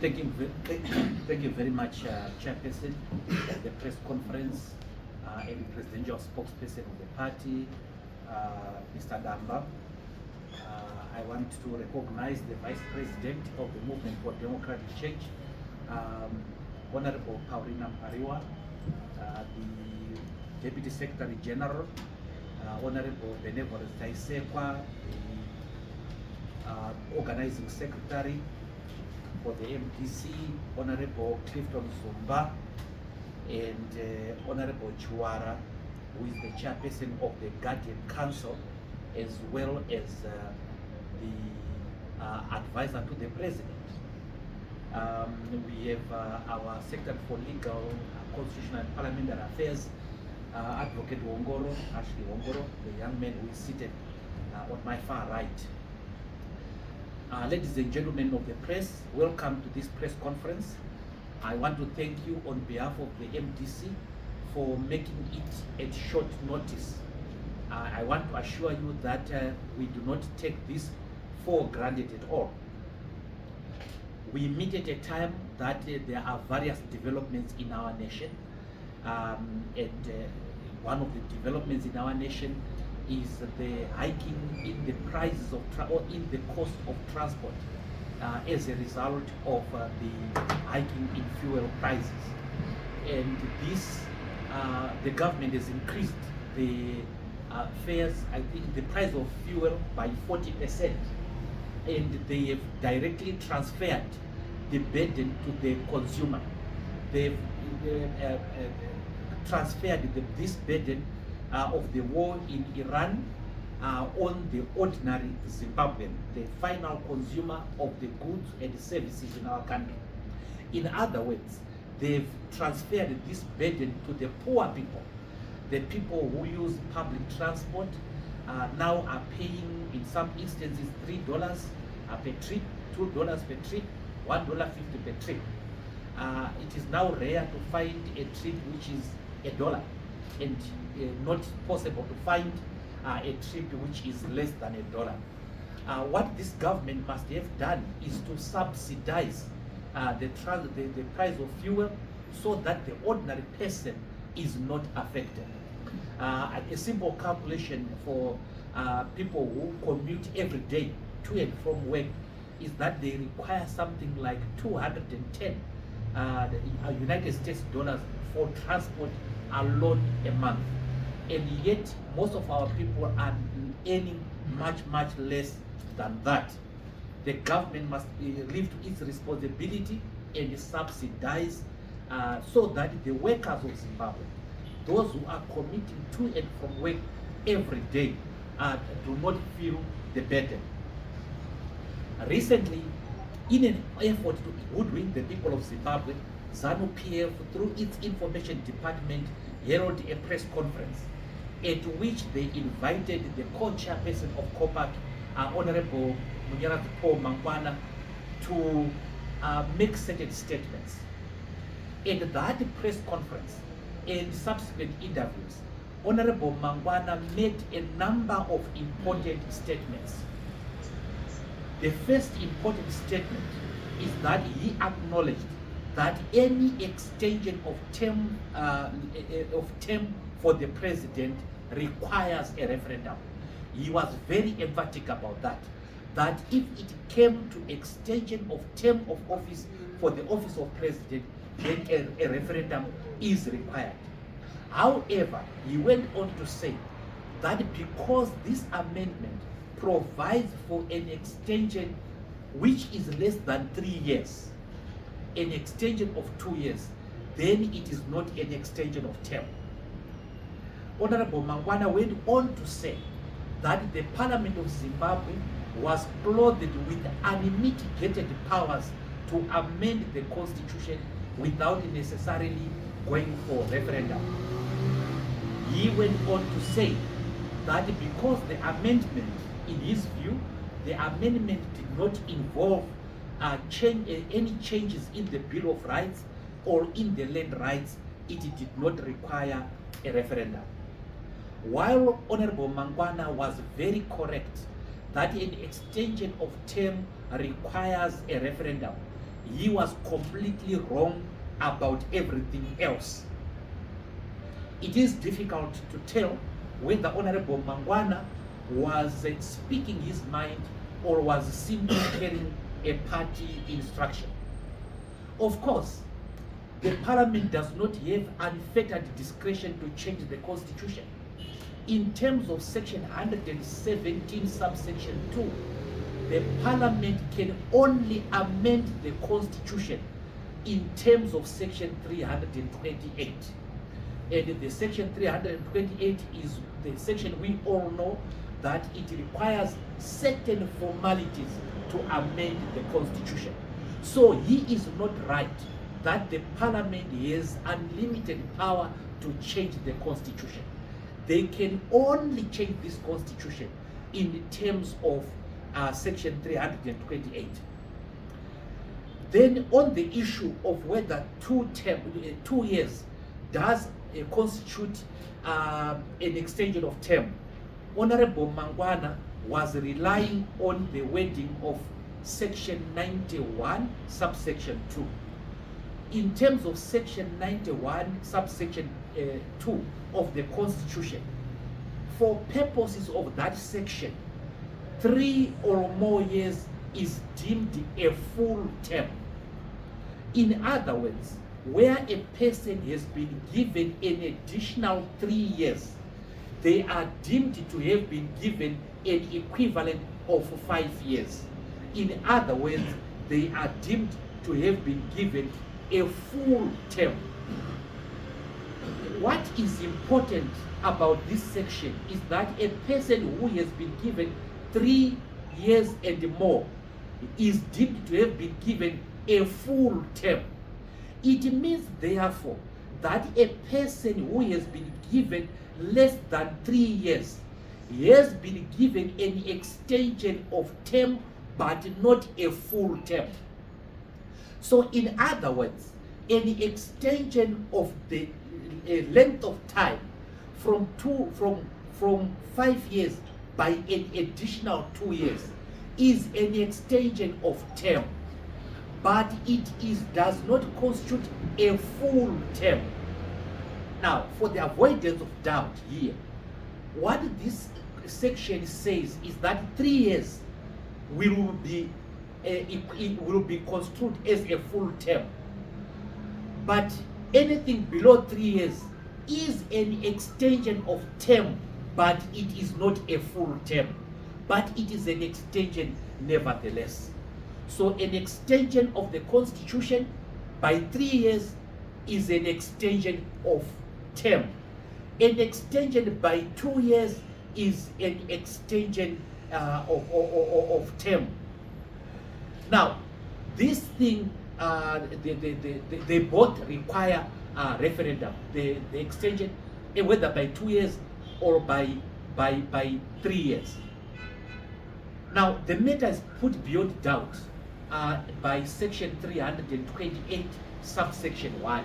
Thank you very much, Chairperson of the press conference and presidential spokesperson of the party, Mr. Damba. I want to recognize the Vice President of the Movement for Democratic Change, Honorable Paulina Mpariwa, the Deputy Secretary General, Honorable Benevolence Taisekwa, the Organizing Secretary for the MDC, Honorable Clifton Zumba, and Honorable Chuara, who is the chairperson of the Guardian Council, as well as the advisor to the President. We have our Secretary for Legal, Constitutional and Parliamentary Affairs, Advocate Wongoro, Ashley Wongoro, the young man who is seated on my far right. Ladies and gentlemen of the press, welcome to this press conference. I want to thank you on behalf of the MDC for making it at short notice. I want to assure you that we do not take this for granted at all. We meet at a time that there are various developments in our nation, and one of the developments in our nation is the hiking in the prices of or in the cost of transport as a result of the hiking in fuel prices. And this, the government has increased the fares, I think the price of fuel by 40%, and they have directly transferred the burden to the consumer. They've transferred this burden of the war in Iran on the ordinary Zimbabwean, the final consumer of the goods and services in our country. In other words, they've transferred this burden to the poor people. The people who use public transport now are paying, in some instances, $3 per trip, $2 per trip, $1.50 per trip. It is now rare to find a trip which is $1, and not possible to find a trip which is less than $1. What this government must have done is to subsidize the price of fuel so that the ordinary person is not affected. A simple calculation for people who commute every day to and from work is that they require something like 210 United States dollars for transport alone a month. And yet most of our people are earning much less than that. The government must live to its responsibility and subsidize so that the workers of Zimbabwe, those who are commuting to and from work every day, do not feel the burden. Recently, in an effort to hoodwink the people of Zimbabwe, Zanu PF, through its information department, held a press conference at which they invited the co-chairperson of COPAC, Honorable Munyaradzi Paul Mangwana, to make certain statements. At that press conference and subsequent interviews, Honorable Mangwana made a number of important statements. The first important statement is that he acknowledged that any extension of term for the president requires a referendum. He was very emphatic about that if it came to extension of term of office for the office of president, then a referendum is required. However, he went on to say that because this amendment provides for an extension which is less than 3 years, an extension of 2 years, then it is not an extension of term. Honorable Mangwana went on to say that the Parliament of Zimbabwe was clothed with unmitigated powers to amend the constitution without necessarily going for referendum. He went on to say that because the amendment, in his view, the amendment did not involve any changes in the Bill of Rights or in the land rights, it did not require a referendum. While Honorable Mangwana was very correct that an extension of term requires a referendum, he was completely wrong about everything else. It is difficult to tell whether Honorable Mangwana was speaking his mind or was simply carrying a party instruction. Of course, the Parliament does not have unfettered discretion to change the Constitution. In terms of Section 117, subsection 2, the Parliament can only amend the Constitution in terms of Section 328. And the Section 328 is the section we all know that it requires certain formalities to amend the Constitution. So he is not right that the Parliament has unlimited power to change the Constitution. They can only change this Constitution in terms of Section 328. Then on the issue of whether 2 years does constitute an extension of term, Honorable Mangwana was relying on the wording of Section 91, subsection 2. In terms of Section 91, subsection 2 of the Constitution, for purposes of that section, 3 or more years is deemed a full term. In other words, where a person has been given an additional 3 years, they are deemed to have been given an equivalent of 5 years. In other words, they are deemed to have been given a full term. What is important about this section is that a person who has been given 3 years and more is deemed to have been given a full term. It means, therefore, that a person who has been given less than 3 years has been given an extension of term but not a full term. So in other words, an extension of the length of time from 5 years by an additional 2 years is an extension of term, but it does not constitute a full term. Now, for the avoidance of doubt here, what this section says is that 3 years will be construed as a full term, but anything below 3 years is an extension of term, but it is not a full term, but it is an extension nevertheless. So an extension of the Constitution by 3 years is an extension of term. An extension by 2 years is an extension of term. Now, this thing, they both require referendum. The extension, whether by 2 years or by 3 years. Now, the matter is put beyond doubt by Section 328, subsection 1.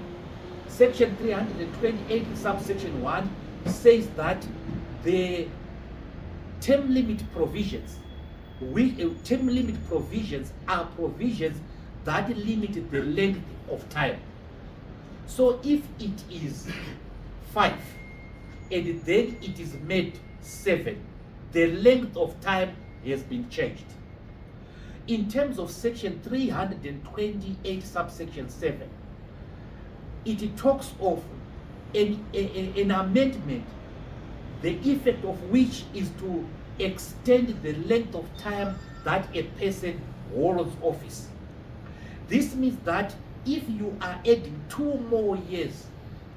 Section 328, subsection 1 says that the term limit provisions, are provisions that limit the length of time. So if it is 5 and then it is made 7, the length of time has been changed. In terms of Section 328, subsection 7, it talks of an amendment, the effect of which is to extend the length of time that a person holds office. This means that if you are adding 2 more years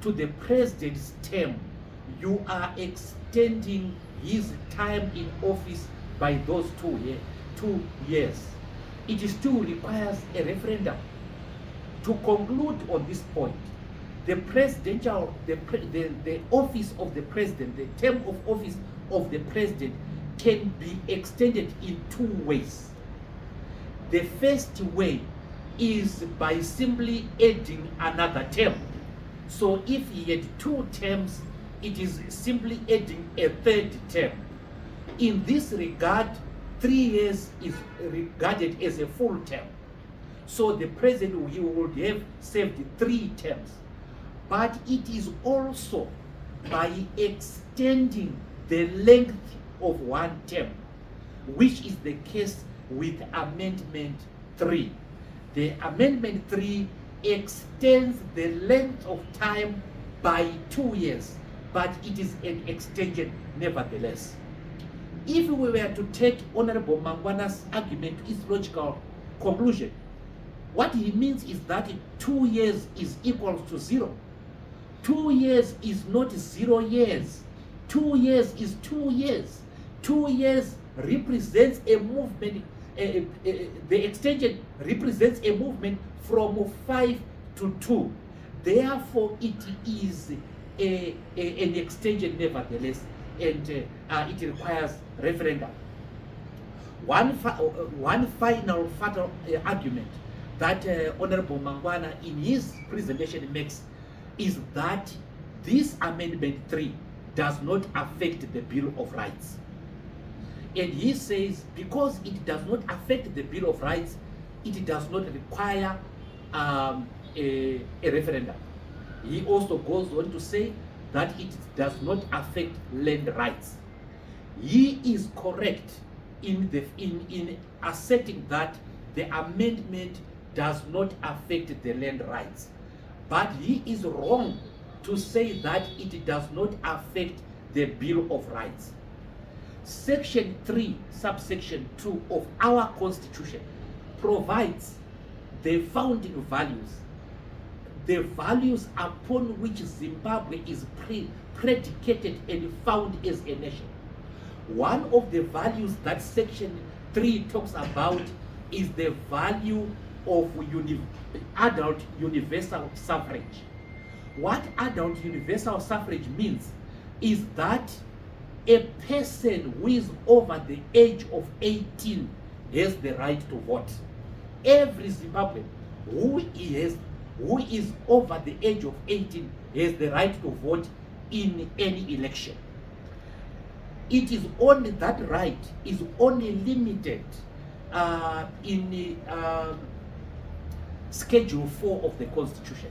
to the president's term, you are extending his time in office by those 2 years. It still requires a referendum. To conclude on this point, the office of the president, the term of office of the president can be extended in 2 ways. The first way is by simply adding another term. So if he had 2 terms, it is simply adding a 3rd term. In this regard, 3 years is regarded as a full term. So the president, he would have served 3 terms. But it is also by extending the length of 1 term, which is the case with Amendment 3. The Amendment 3 extends the length of time by 2 years, but it is an extension nevertheless. If we were to take Honorable Mangwana's argument to its logical conclusion, what he means is that 2 years is equal to 0. 2 years is not 0 years. 2 years is 2 years. 2 years represents a movement. The extension represents a movement from 5 to 2. Therefore, it is an extension nevertheless, and it requires referendum. One final fatal argument that Honorable Mangwana in his presentation makes is that this Amendment 3 does not affect the Bill of Rights. And he says because it does not affect the Bill of Rights, it does not require a referendum. He also goes on to say that it does not affect land rights. He is correct in asserting that the amendment does not affect the land rights. But he is wrong to say that it does not affect the Bill of Rights. Section 3, subsection 2 of our Constitution provides the founding values, the values upon which Zimbabwe is predicated and found as a nation. One of the values that Section 3 talks about is the value of adult universal suffrage. What adult universal suffrage means is that a person who is over the age of 18 has the right to vote. Every Zimbabwean who is over the age of 18 has the right to vote in any election. It is only that right is only limited in Schedule 4 of the Constitution.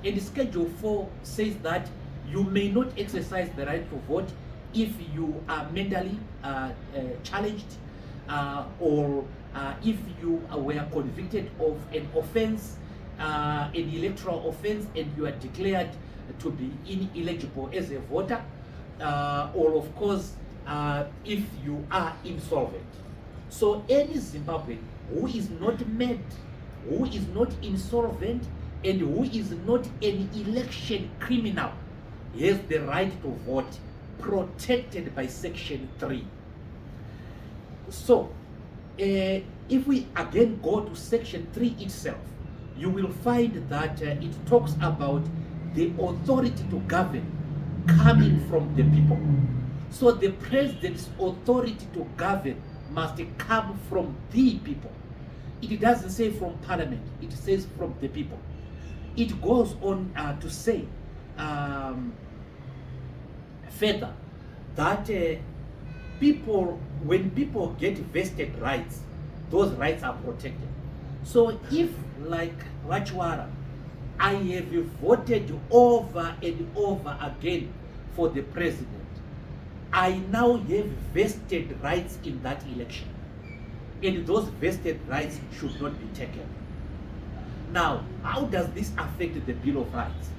And Schedule 4 says that you may not exercise the right to vote if you are mentally challenged or if you were convicted of an offense, an electoral offense, and you are declared to be ineligible as a voter, or of course if you are insolvent. So any Zimbabwean who is not mad, who is not insolvent, and who is not an election criminal has the right to vote, protected by Section 3. So if we again go to Section 3 itself, you will find that it talks about the authority to govern coming from the people. So the president's authority to govern must come from the people. It doesn't say from parliament, it says from the people. It goes on to say further that when people get vested rights, those rights are protected. So if, like Rachwara, I have voted over and over again for the president, I now have vested rights in that election. And those vested rights should not be taken. Now, how does this affect the Bill of Rights?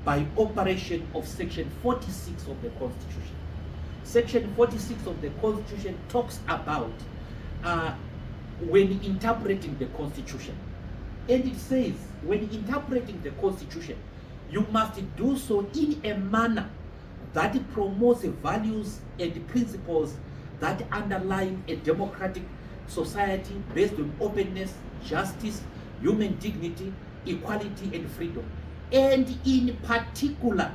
By operation of Section 46 of the Constitution. Section 46 of the Constitution talks about when interpreting the Constitution. And it says, when interpreting the Constitution, you must do so in a manner that promotes values and principles that underline a democratic society based on openness, justice, human dignity, equality, and freedom. And in particular,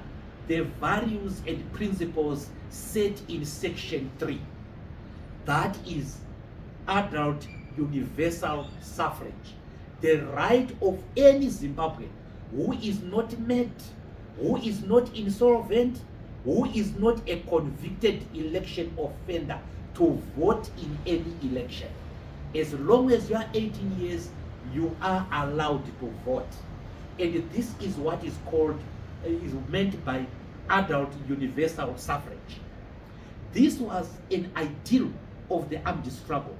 the values and principles set in Section 3. That is adult universal suffrage. The right of any Zimbabwean who is not mad, who is not insolvent, who is not a convicted election offender to vote in any election. As long as you are 18 years, you are allowed to vote. And this is what is called, is meant by adult universal suffrage. This was an ideal of the armed struggle.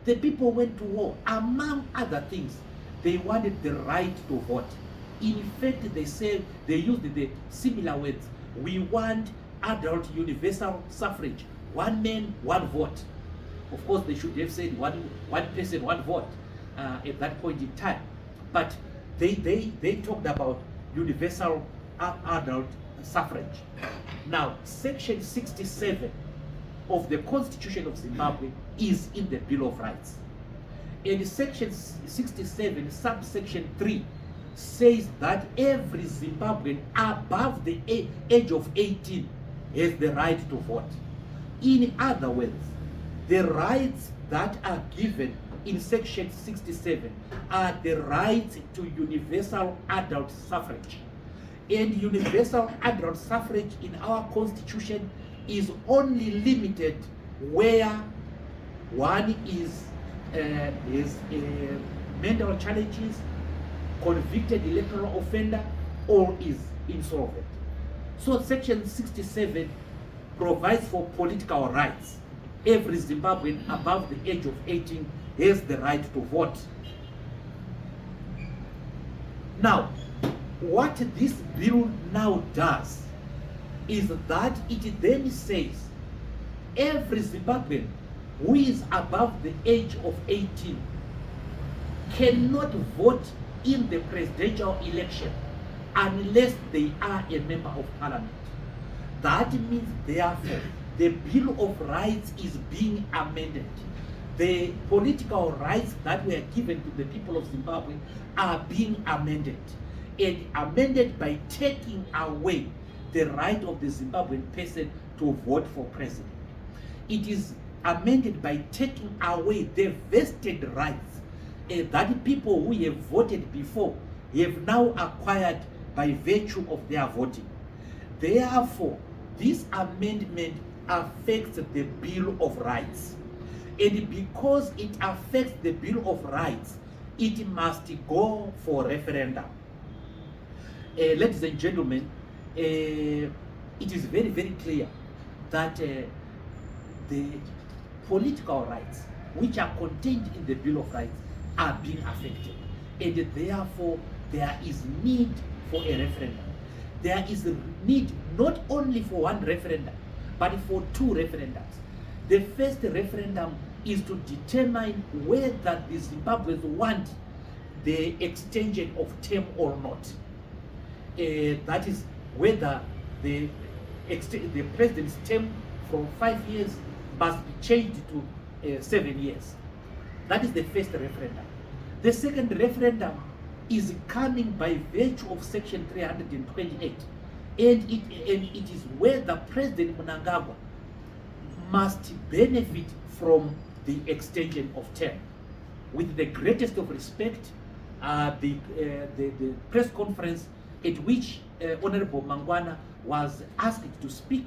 The people went to war. Among other things, they wanted the right to vote. In fact, they said, they used the similar words, we want adult universal suffrage, one man, one vote. Of course, they should have said one person, one vote at that point in time. But they talked about universal adult suffrage. Now, Section 67 of the Constitution of Zimbabwe is in the Bill of Rights. And Section 67, subsection 3, says that every Zimbabwean above the age of 18 has the right to vote. In other words, the rights that are given in Section 67 are the rights to universal adult suffrage. And universal adult suffrage in our Constitution is only limited where one is mental challenges, convicted electoral offender, or is insolvent. So Section 67 provides for political rights. Every Zimbabwean above the age of 18 has the right to vote. Now, what this bill now does is that it then says every Zimbabwean who is above the age of 18 cannot vote in the presidential election unless they are a member of parliament. That means, therefore, the Bill of Rights is being amended. The political rights that were given to the people of Zimbabwe are being amended, and amended by taking away the right of the Zimbabwean person to vote for president. It is amended by taking away the vested rights that people who have voted before have now acquired by virtue of their voting. Therefore, this amendment affects the Bill of Rights. And because it affects the Bill of Rights, it must go for referendum. Ladies and gentlemen, it is very, very clear that the political rights which are contained in the Bill of Rights are being affected. And therefore, there is need for a referendum. There is a need not only for one referendum, but for two referendums. The first referendum is to determine whether the Zimbabweans want the extension of term or not. That is whether the president's term from 5 years must be changed to 7 years. That is the first referendum. The second referendum is coming by virtue of Section 328, and it is whether President Mnangagwa must benefit from the extension of term. With the greatest of respect, the press conference at which Honorable Mangwana was asked to speak,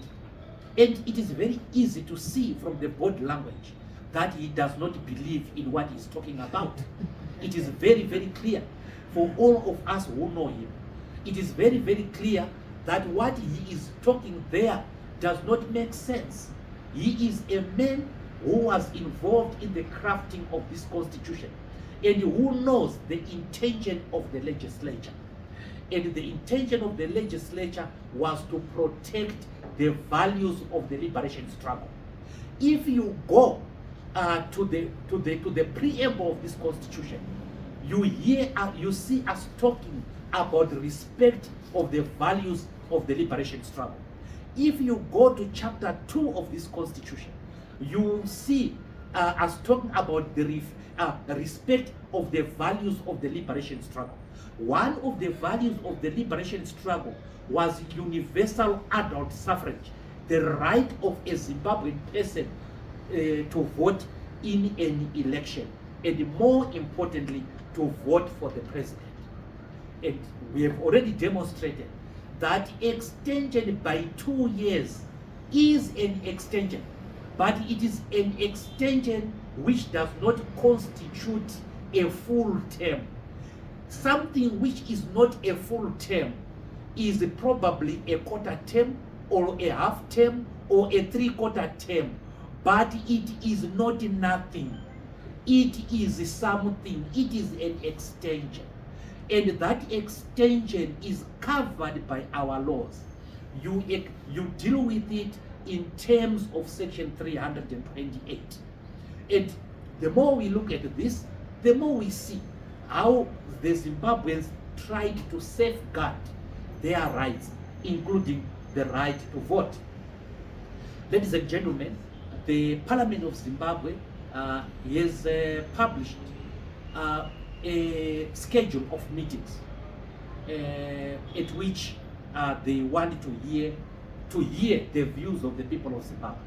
and it is very easy to see from the body language that he does not believe in what he's talking about. It is very, very clear for all of us who know him. It is very, very clear that what he is talking there does not make sense. He is a man who was involved in the crafting of this constitution and who knows the intention of the legislature. And the intention of the legislature was to protect the values of the liberation struggle. If you go to the preamble of this constitution, you see us talking about the respect of the values of the liberation struggle. If you go to chapter 2 of this constitution, you see us talking about the respect of the values of the liberation struggle. One of the values of the liberation struggle was universal adult suffrage, the right of a Zimbabwean person to vote in an election, and more importantly, to vote for the president. And we have already demonstrated that extension by 2 years is an extension, but it is an extension which does not constitute a full term. Something which is not a full term is probably a quarter term or a half term or a three-quarter term, but it is not nothing. It is something. It is an extension, and that extension is covered by our laws. You deal with it in terms of section 328, and the more we look at this, the more we see how the Zimbabweans tried to safeguard their rights, including the right to vote. Ladies and gentlemen, the Parliament of Zimbabwe has published a schedule of meetings at which they want to hear the views of the people of Zimbabwe.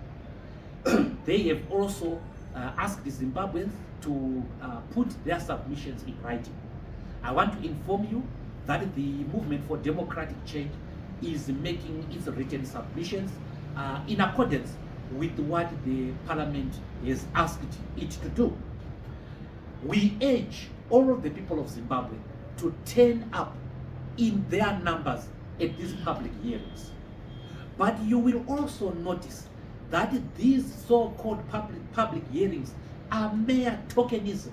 They have also asked the Zimbabweans to put their submissions in writing. I want to inform you that the Movement for Democratic Change is making its written submissions in accordance with what the Parliament has asked it to do. We urge all of the people of Zimbabwe to turn up in their numbers at these public hearings. But you will also notice that these so-called public hearings are mere tokenism.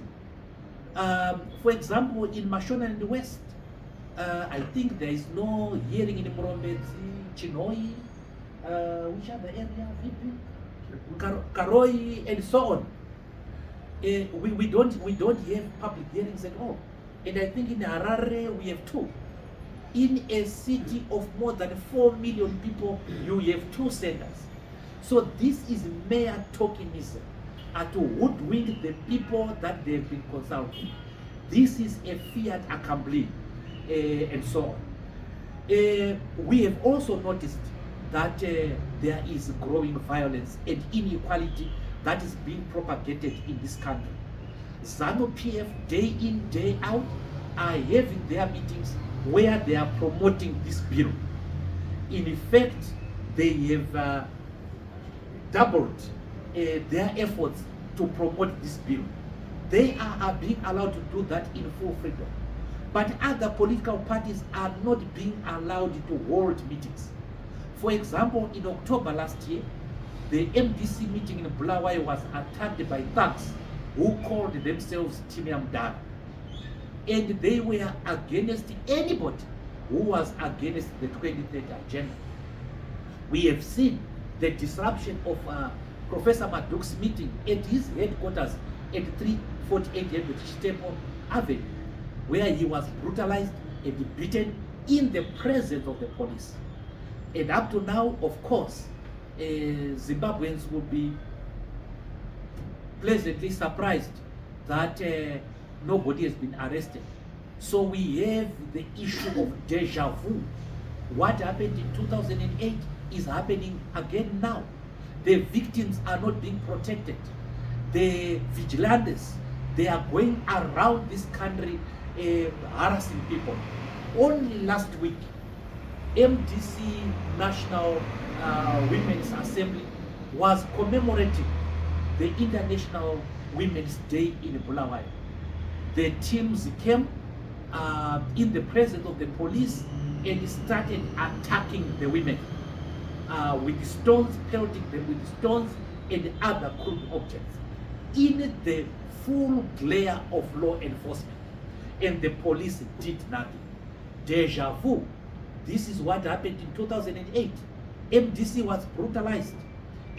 For example, in Mashona and the West, I think there is no hearing in Murombedzi, Chinoi, which other area? Karoi, and so on. We don't have public hearings at all. And I think in Harare we have two. In a city of more than 4 million people, you have 2 centers. So this is mere tokenism to hoodwink the people that they've been consulting. This is a fiat accompli, and so on. We have also noticed that there is growing violence and inequality that is being propagated in this country. Zanu PF, day in, day out, are having their meetings where they are promoting this bill. In effect, they have doubled their efforts to promote this bill. They are being allowed to do that in full freedom. But other political parties are not being allowed to hold meetings. For example, in October last year, the MDC meeting in Bulawayo was attacked by thugs who called themselves Timiam Dara. And they were against anybody who was against the 2030 agenda. We have seen the disruption of Professor Maduk's meeting at his headquarters at 348 Temple Avenue, where he was brutalized and beaten in the presence of the police. And up to now, of course, Zimbabweans will be pleasantly surprised that nobody has been arrested. So we have the issue of deja vu. What happened in 2008 is happening again now. The victims are not being protected. The vigilantes, they are going around this country harassing people. Only last week, MDC National Women's Assembly was commemorating the International Women's Day in Bulawayo. The teams came in the presence of the police and started attacking the women with stones, pelting them with stones and other crude objects in the full glare of law enforcement. And the police did nothing. Deja vu. This is what happened in 2008. MDC was brutalized.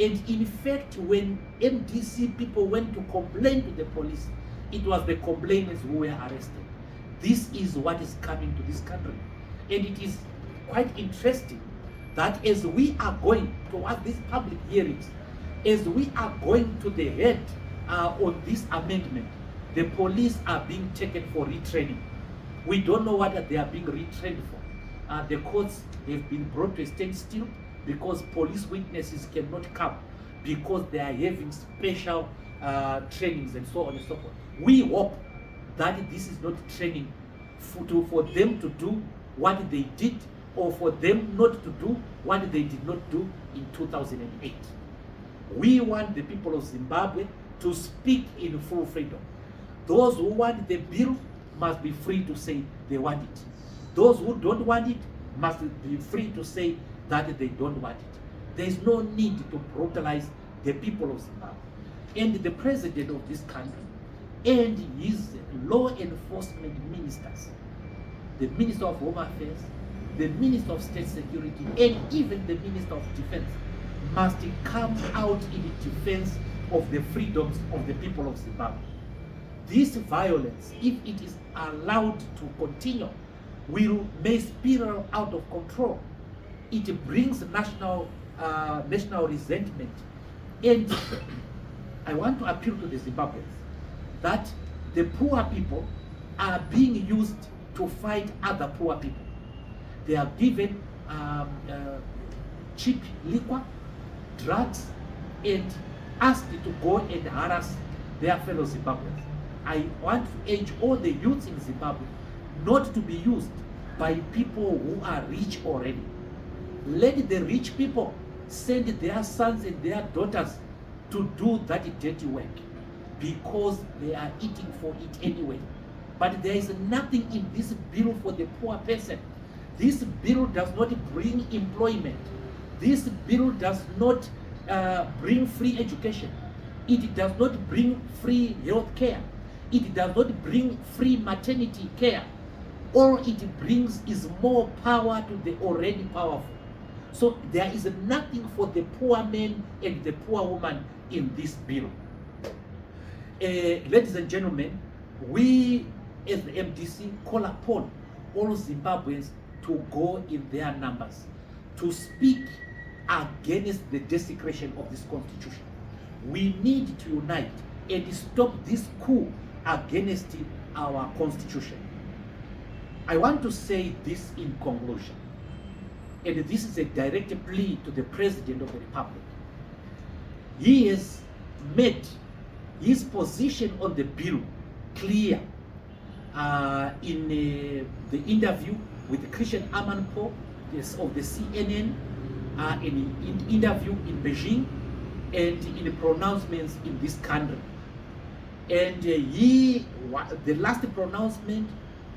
And in fact, when MDC people went to complain to the police, it was the complainants who were arrested. This is what is coming to this country. And it is quite interesting that as we are going towards these public hearings, as we are going to the head on this amendment, the police are being taken for retraining. We don't know what they are being retrained for. The courts have been brought to a standstill because police witnesses cannot come because they are having special trainings and so on and so forth. We hope that this is not training for them to do what they did or for them not to do what they did not do in 2008. We want the people of Zimbabwe to speak in full freedom. Those who want the bill must be free to say they want it. Those who don't want it must be free to say that they don't want it. There is no need to brutalize the people of Zimbabwe. And the president of this country and his law enforcement ministers, the Minister of Home Affairs, the Minister of State Security, and even the Minister of Defense must come out in defense of the freedoms of the people of Zimbabwe. This violence, if it is allowed to continue, may spiral out of control. It brings national resentment. And I want to appeal to the Zimbabweans that the poor people are being used to fight other poor people. They are given cheap liquor, drugs, and asked to go and harass their fellow Zimbabweans. I want to urge all the youths in Zimbabwe not to be used by people who are rich already. Let the rich people send their sons and their daughters to do that dirty work because they are eating for it anyway. But there is nothing in this bill for the poor person. This bill does not bring employment. This bill does not bring free education. It does not bring free health care. It does not bring free maternity care. All it brings is more power to the already powerful. So there is nothing for the poor man and the poor woman in this bill. Ladies and gentlemen, we as the MDC call upon all Zimbabweans to go in their numbers to speak against the desecration of this constitution. We need to unite and stop this coup against our constitution. I want to say this in conclusion, and this is a direct plea to the President of the Republic. He has made his position on the bill clear in the interview with Christian Amanpour of the CNN, in an interview in Beijing, and in pronouncements in this country. And the last pronouncement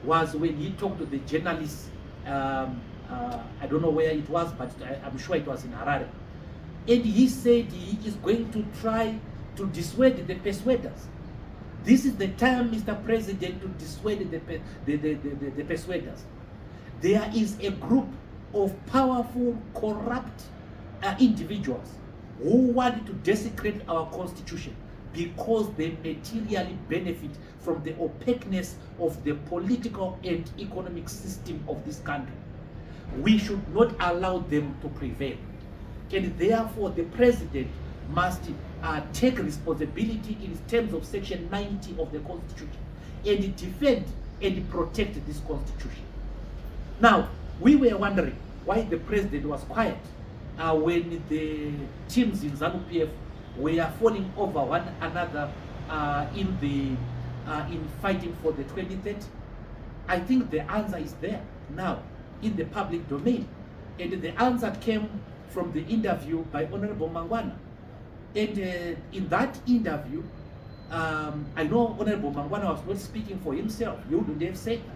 was when he talked to the journalists. I don't know where it was, but I'm sure it was in Harare. And he said he is going to try to dissuade the persuaders. This is the time, Mr. President, to dissuade the persuaders. There is a group of powerful, corrupt individuals who want to desecrate our constitution because they materially benefit from the opaqueness of the political and economic system of this country. We should not allow them to prevail. And therefore, the president must take responsibility in terms of Section 90 of the Constitution and defend and protect this Constitution. Now, we were wondering why the president was quiet when the teams in Zanu PF were falling over one another in fighting for the 2030. I think the answer is there now in the public domain, and the answer came from the interview by Honorable Mangwana. And in that interview, I know Honorable Mangwana was not speaking for himself. You wouldn't have said that.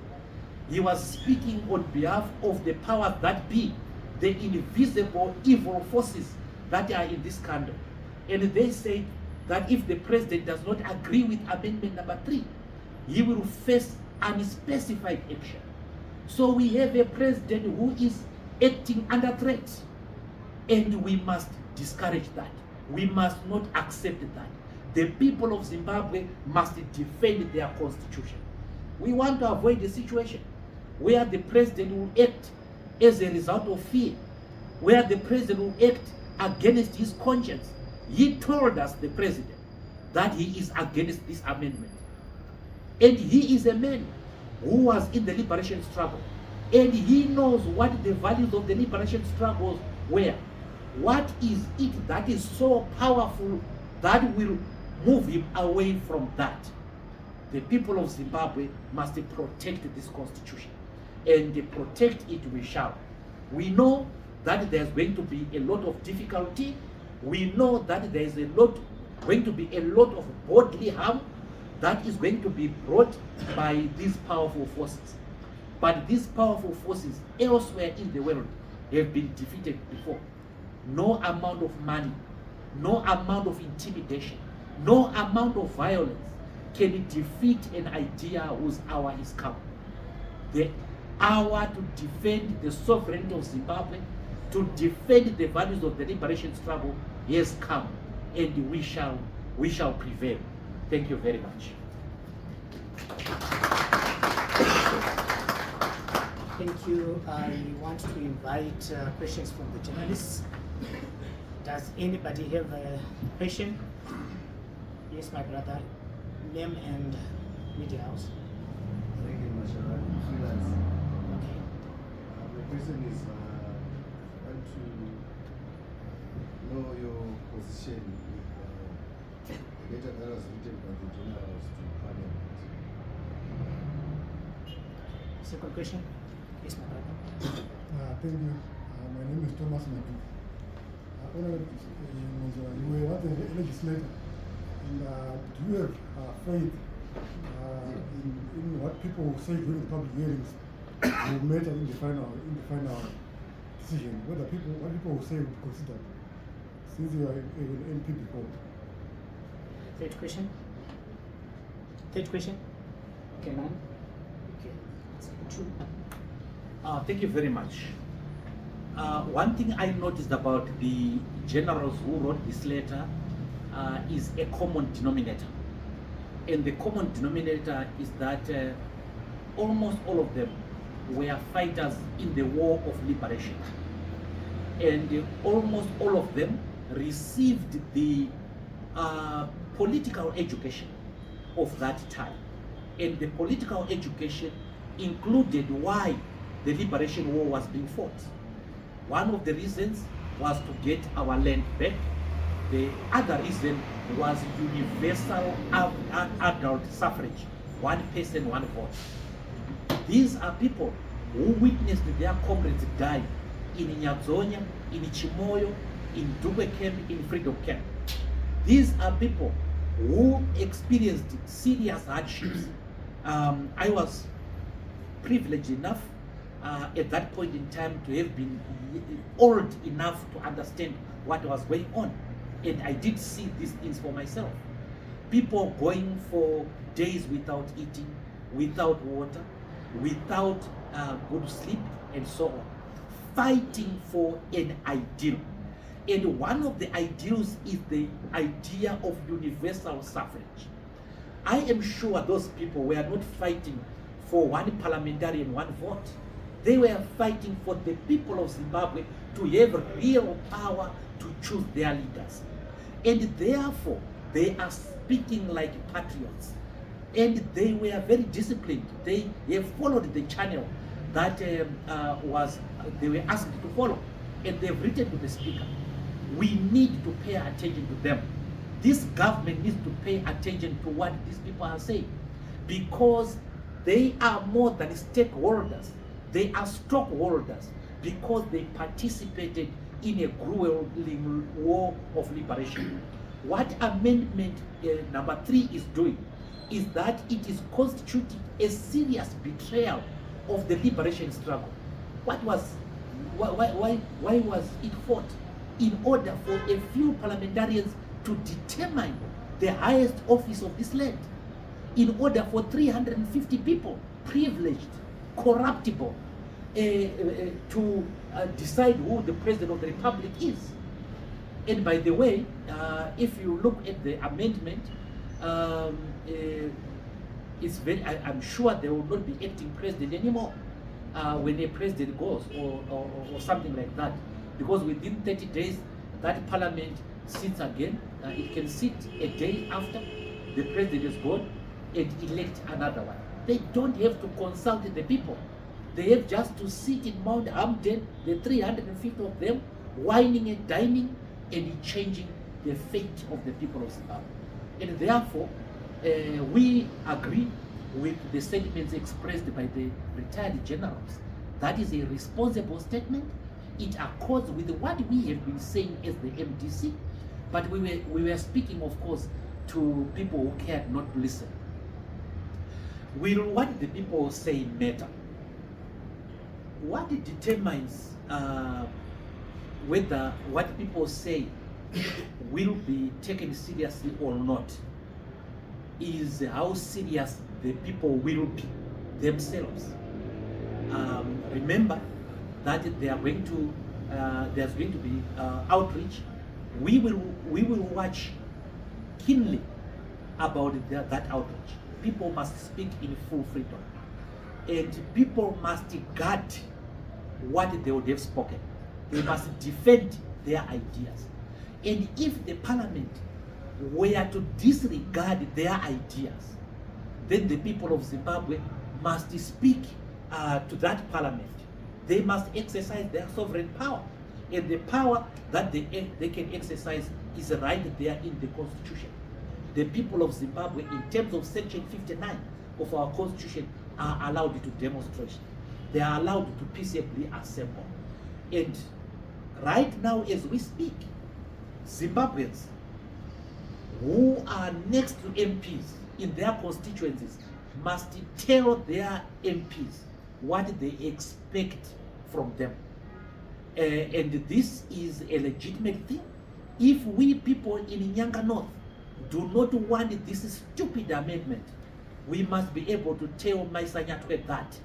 He was speaking on behalf of the powers that be, the invisible evil forces that are in this country. And they say that if the president does not agree with amendment number 3, he will face unspecified action. So we have a president who is acting under threat, and we must discourage that. We must not accept that. The people of Zimbabwe must defend their constitution. We want to avoid a situation where the president will act as a result of fear, where the president will act against his conscience. He told us, the president, that he is against this amendment. And he is a man who was in the liberation struggle. And he knows what the values of the liberation struggles were. What is it that is so powerful that will move him away from that? The people of Zimbabwe must protect this constitution. And protect it we shall. We know that there's going to be a lot of difficulty. We know that there's going to be a lot of bodily harm. that is going to be brought by these powerful forces. But these powerful forces elsewhere in the world have been defeated before. No amount of money, no amount of intimidation, no amount of violence can defeat an idea whose hour is come. The hour to defend the sovereignty of Zimbabwe, to defend the values of the liberation struggle has come, and we shall prevail. Thank you very much. Thank you. I want to invite questions from the journalists. Does anybody have a question? Yes, my brother. Name and media house. Thank you, Munyaradzi. Freelance. Okay. My question is, I want to know your position with the letter that was written by the generals to Parliament. Second question. Yes, my brother. Thank you. My name is Thomas Madu. Honorable Mwonzora, you were once a legislator, and do you have faith in what people will say during the public hearings will matter in the final decision? What people will say will be considered, since you are an MP before? Third question. Third question. Okay, ma'am. Okay. True. Thank you very much. One thing I noticed about the generals who wrote this letter is a common denominator. And the common denominator is that almost all of them were fighters in the war of liberation. And almost all of them received the political education of that time. And the political education included why the liberation war was being fought. One of the reasons was to get our land back. The other reason was universal adult suffrage, one person, one vote. These are people who witnessed their comrades die in Nyadzonya, in Chimoyo, in Dugwe camp, in Freedom camp. These are people who experienced serious hardships. I was privileged enough at that point in time to have been old enough to understand what was going on. And I did see these things for myself. People going for days without eating, without water, without good sleep, and so on. Fighting for an ideal. And one of the ideals is the idea of universal suffrage. I am sure those people were not fighting for one parliamentarian, one vote. They were fighting for the people of Zimbabwe to have real power to choose their leaders. And therefore, they are speaking like patriots. And they were very disciplined. They have followed the channel that they were asked to follow. And they've written to the speaker. We need to pay attention to them. This government needs to pay attention to what these people are saying, because they are more than stakeholders. They are stockholders, because they participated in a grueling war of liberation. What amendment number 3 is doing is that it is constituting a serious betrayal of the liberation struggle. Why was it fought? In order for a few parliamentarians to determine the highest office of this land. In order for 350 people, privileged, corruptible, to decide who the President of the Republic is. And by the way, if you look at the amendment, it's very, I'm sure there will not be acting president anymore when a president goes or something like that. Because within 30 days, that parliament sits again. It can sit a day after the president is gone and elect another one. They don't have to consult the people. They have just to sit in Mount Hampden, the 350 of them, whining and dining and changing the fate of the people of Zimbabwe. And therefore, we agree with the sentiments expressed by the retired generals. That is a responsible statement. It accords with what we have been saying as the MDC, but we were speaking, of course, to people who cared not to listen. will what the people say matter? What determines whether what people say will be taken seriously or not is how serious the people will be themselves. Remember that they are going to there's going to be outreach. We will watch keenly about that outreach. People must speak in full freedom, and people must guard what they would have spoken. They must defend their ideas. And if the parliament were to disregard their ideas, then the people of Zimbabwe must speak to that parliament. They must exercise their sovereign power. And the power that they can exercise is right there in the constitution. The people of Zimbabwe, in terms of section 59 of our constitution, are allowed to demonstrate. They are allowed to peaceably assemble. And right now as we speak, Zimbabweans who are next to MPs in their constituencies must tell their MPs what they expect from them. And this is a legitimate thing. If we people in Nyanga North do not want this stupid amendment, we must be able to tell Maisanyatwe that.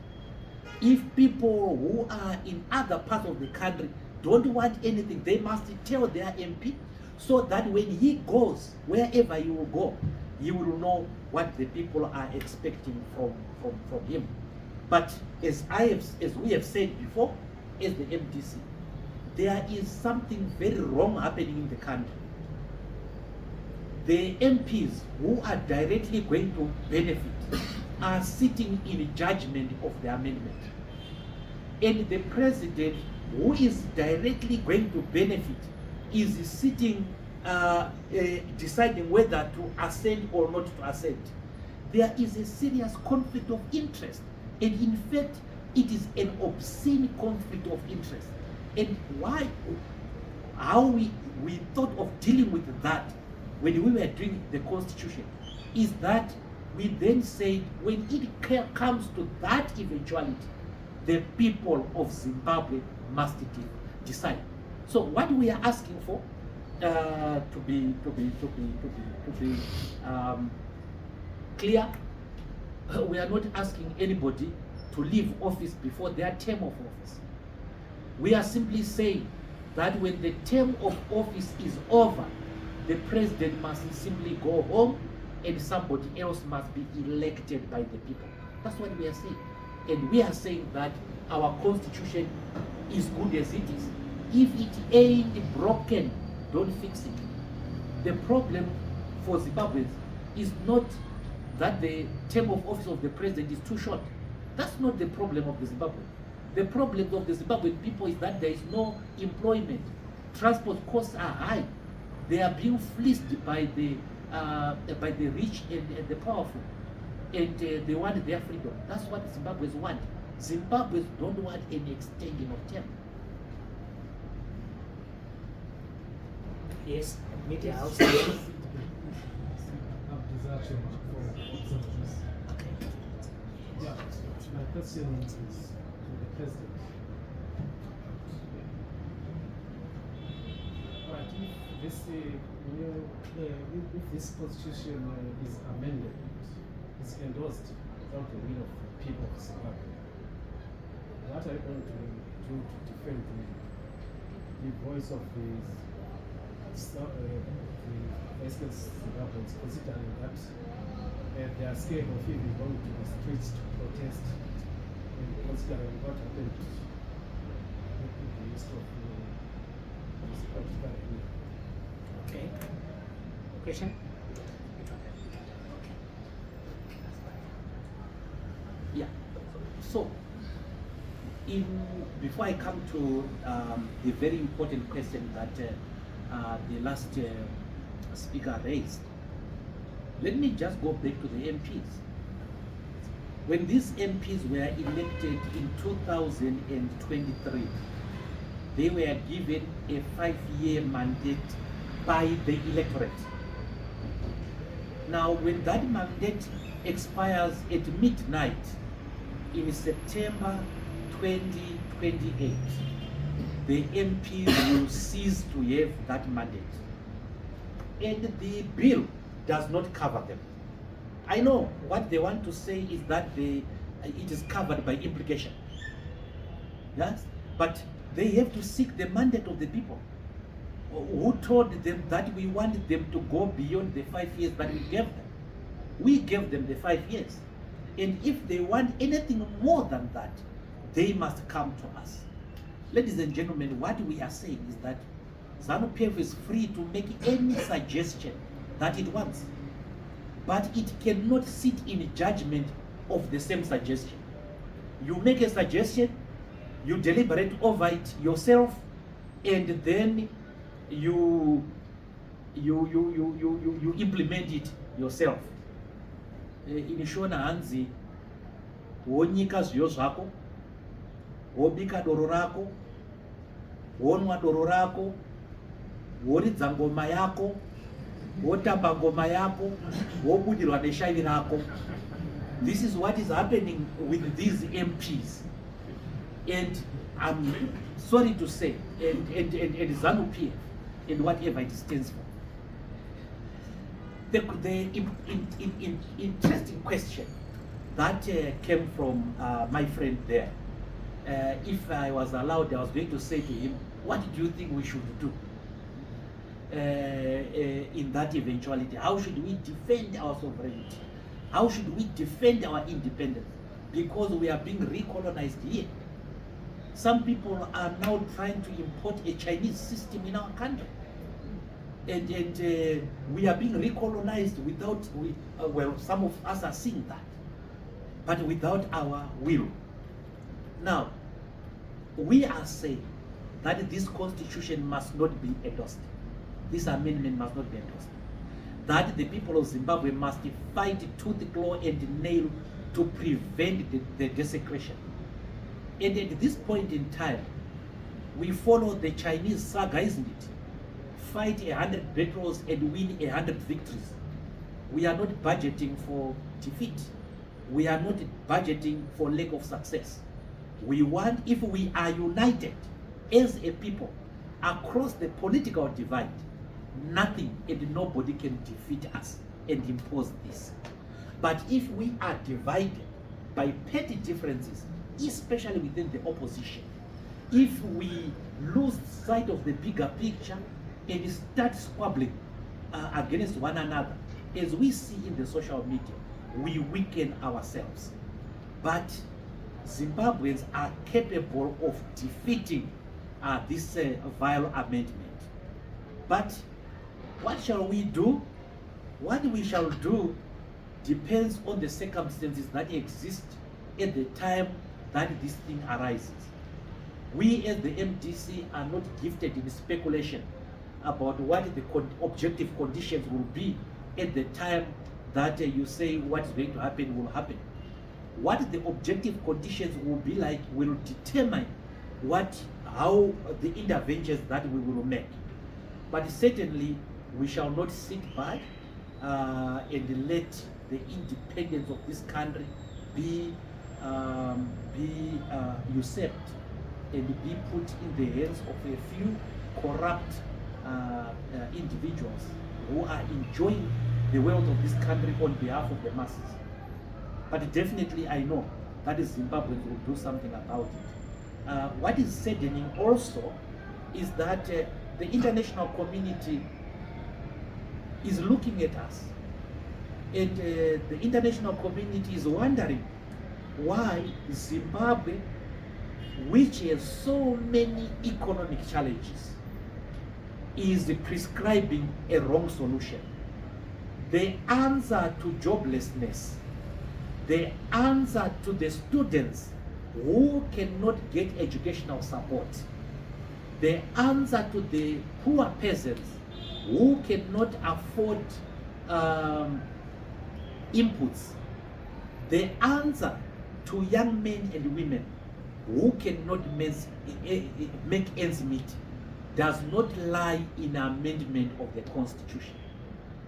If people who are in other parts of the country don't want anything, they must tell their MP, so that when he goes, wherever he will go, he will know what the people are expecting from him. But as we have said before, as the MDC, there is something very wrong happening in the country. The MPs who are directly going to benefit are sitting in judgment of the amendment. And the president who is directly going to benefit is sitting deciding whether to assent or not to assent. There is a serious conflict of interest. And in fact, it is an obscene conflict of interest. And how we thought of dealing with that when we were doing the constitution is that we then said, when it comes to that eventuality, the people of Zimbabwe must decide. So what we are asking for, to be clear, we are not asking anybody to leave office before their term of office. We are simply saying that when the term of office is over, the president must simply go home and somebody else must be elected by the people. That's what we are saying. And we are saying that our constitution is good as it is. If it ain't broken, don't fix it. The problem for Zimbabweans is not that the term of office of the president is too short. That's not the problem of the Zimbabwean. The problem of the Zimbabwean people is that there is no employment. Transport costs are high. They are being fleeced by the rich and the powerful. And they want their freedom. That's what Zimbabweans want. Zimbabweans don't want any extending of term. Yes, media house. Yeah, my question is to the president. But if this constitution is amended, is endorsed without the will of the people of Zimbabwe, what are you going to do to defend the voice of the voiceless Zimbabweans, considering that they are scared of even going to the streets to protest, and considering what happened in the east of this particular area? Okay. Question? Yeah. So, before I come to the very important question that the last speaker raised, let me just go back to the MPs. When these MPs were elected in 2023, they were given a 5-year mandate by the electorate. Now, when that mandate expires at midnight in September 2028. The MPs will cease to have that mandate. And the bill does not cover them. I know what they want to say is that it is covered by implication. Yes? But they have to seek the mandate of the people. Who told them that we wanted them to go beyond the 5 years that we gave them? We gave them the 5 years. And if they want anything more than that, they must come to us. Ladies and gentlemen, what we are saying is that Zanu PF is free to make any suggestion that it wants, but it cannot sit in judgment of the same suggestion. You make a suggestion, you deliberate over it yourself, and then you implement it yourself. Inishona hanzi wonyika zviyo zvako, wobika doro rako, wonwa doro rako, woridza ngoma yako, wotamba ngoma yako, wobudirwa neshairi rako. This is what is happening with these MPs. And I'm sorry to say, and Zanu PF, and whatever it stands for. The interesting question that came from my friend there, if I was allowed, I was going to say to him, what do you think we should do in that eventuality? How should we defend our sovereignty? How should we defend our independence? Because we are being recolonized here. Some people are now trying to import a Chinese system in our country. And we are being recolonized without, well, some of us are seeing that, but without our will. Now, we are saying that this constitution must not be endorsed. This amendment must not be endorsed. That the people of Zimbabwe must fight tooth, claw, and nail to prevent the desecration. And at this point in time, we follow the Chinese saga, isn't it? Fight 100 battles and win 100 victories. We are not budgeting for defeat. We are not budgeting for lack of success. We want, if we are united as a people across the political divide, nothing and nobody can defeat us and impose this. But if we are divided by petty differences, especially within the opposition, if we lose sight of the bigger picture and start squabbling against one another, as we see in the social media, we weaken ourselves. But Zimbabweans are capable of defeating this vile amendment. But what shall we do? What we shall do depends on the circumstances that exist at the time that this thing arises. We as the MDC are not gifted in speculation about what the objective conditions will be at the time that you say what is going to happen will happen. What the objective conditions will be like will determine how the interventions that we will make. But certainly we shall not sit by and let the independence of this country be usurped and be put in the hands of a few corrupt individuals who are enjoying the wealth of this country on behalf of the masses. But definitely I know that Zimbabweans will do something about it. What is saddening also is that the international community is looking at us, and the international community is wondering why Zimbabwe, which has so many economic challenges, is prescribing a wrong solution. The answer to joblessness, the answer to the students who cannot get educational support, the answer to the poor peasants who cannot afford inputs, the answer to young men and women who cannot make ends meet does not lie in amendment of the Constitution.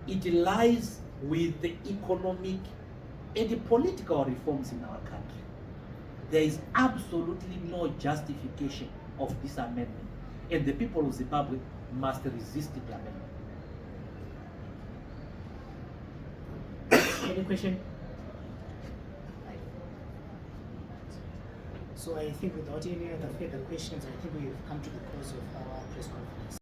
It lies with the economic any political reforms in our country, there is absolutely no justification of this amendment, and the people of Zimbabwe must resist the amendment. Any question? So I think without any other further questions, I think we've come to the close of our press conference.